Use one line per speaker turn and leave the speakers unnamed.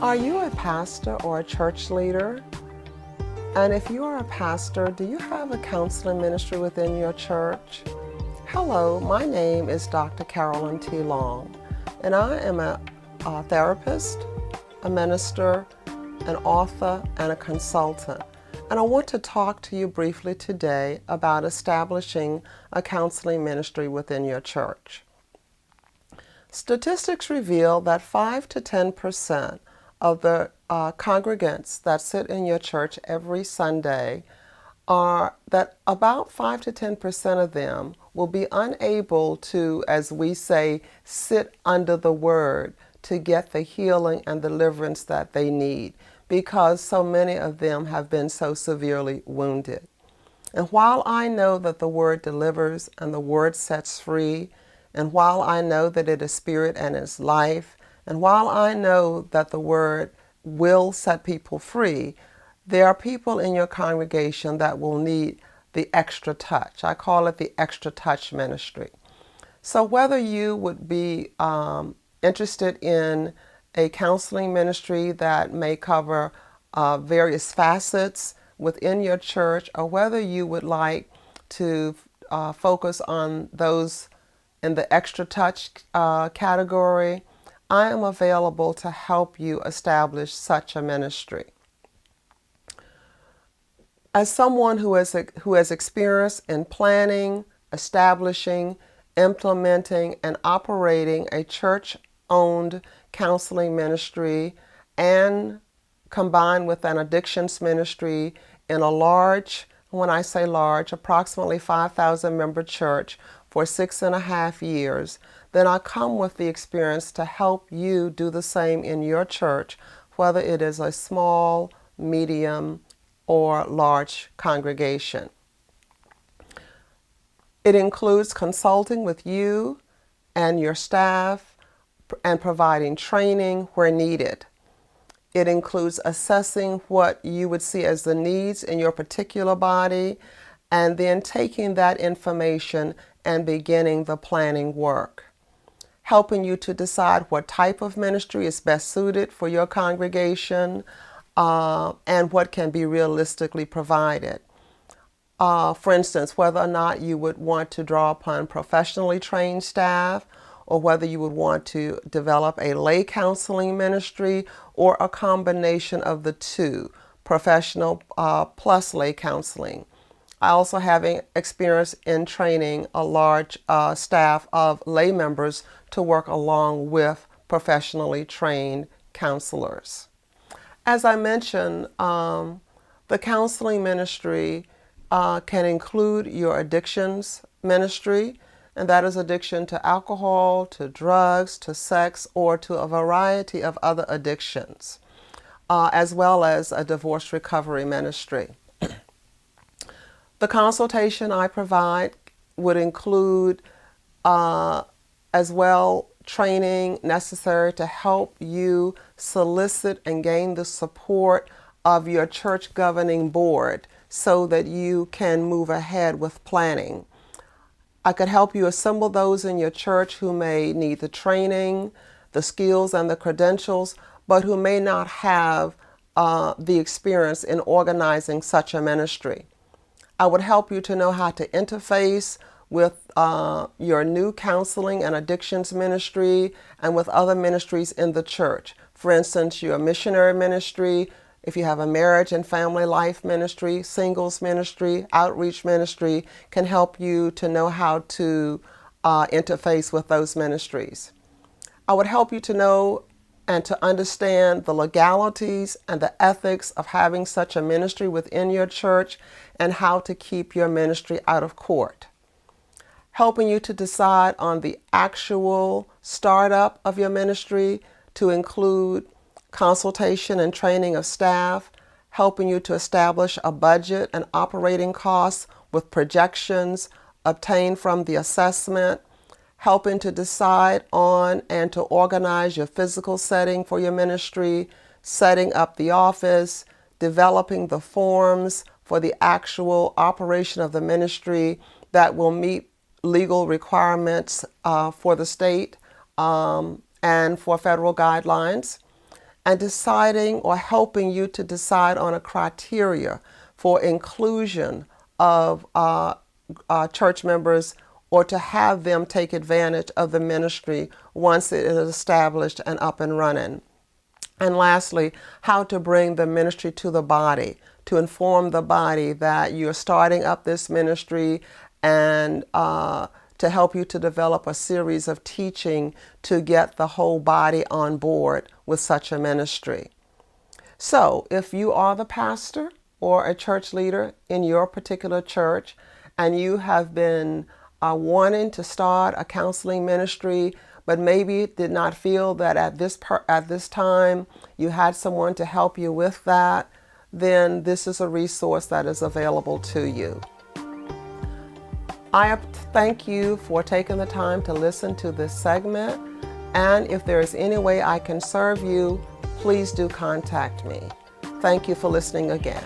Are you a pastor or a church leader? And if you are a pastor, do you have a counseling ministry within your church? Hello, my name is Dr. Carolyn T. Long, and I am a therapist, a minister, an author, and a consultant. And I want to talk to you briefly today about establishing a counseling ministry within your church. Statistics reveal that 5 to 10% of the congregants that sit in your church every Sunday that about 5 to 10% of them will be unable to, as we say, sit under the Word to get the healing and deliverance that they need, because so many of them have been so severely wounded. And while I know that the Word delivers and the Word sets free, and while I know that it is spirit and is life, and while I know that the Word will set people free, there are people in your congregation that will need the extra touch. I call it the extra touch ministry. So whether you would be interested in a counseling ministry that may cover various facets within your church, or whether you would like to focus on those in the extra touch category, I am available to help you establish such a ministry. As someone who has experience in planning, establishing, implementing, and operating a church-owned counseling ministry, and combined with an addictions ministry in a large, when I say large, approximately 5,000 member church for 6.5 years, then I come with the experience to help you do the same in your church, whether it is a small, medium, or large congregation. It includes consulting with you and your staff and providing training where needed. It includes assessing what you would see as the needs in your particular body, and then taking that information and beginning the planning work. Helping you to decide what type of ministry is best suited for your congregation and what can be realistically provided. For instance, whether or not you would want to draw upon professionally trained staff, or whether you would want to develop a lay counseling ministry, or a combination of the two, professional plus lay counseling. I also have experience in training a large staff of lay members to work along with professionally trained counselors. As I mentioned, the counseling ministry can include your addictions ministry, and that is addiction to alcohol, to drugs, to sex, or to a variety of other addictions, as well as a divorce recovery ministry. The consultation I provide would include as well training necessary to help you solicit and gain the support of your church governing board so that you can move ahead with planning. I could help you assemble those in your church who may need the training, the skills, and the credentials, but who may not have the experience in organizing such a ministry. I would help you to know how to interface with your new counseling and addictions ministry and with other ministries in the church. For instance, your missionary ministry, if you have a marriage and family life ministry, singles ministry, outreach ministry, can help you to know how to interface with those ministries. I would help you to know and to understand the legalities and the ethics of having such a ministry within your church and how to keep your ministry out of court. Helping you to decide on the actual startup of your ministry to include consultation and training of staff, helping you to establish a budget and operating costs with projections obtained from the assessment, helping to decide on and to organize your physical setting for your ministry, setting up the office, developing the forms for the actual operation of the ministry that will meet legal requirements for the state and for federal guidelines. and deciding or helping you to decide on a criteria for inclusion of church members, or to have them take advantage of the ministry once it is established and up and running. And lastly, how to bring the ministry to the body, to inform the body that you're starting up this ministry, and to help you to develop a series of teaching to get the whole body on board with such a ministry. So if you are the pastor or a church leader in your particular church, and you have been wanting to start a counseling ministry, but maybe did not feel that at this time you had someone to help you with that, then this is a resource that is available to you. I thank you for taking the time to listen to this segment, and if there is any way I can serve you, please do contact me. Thank you for listening again.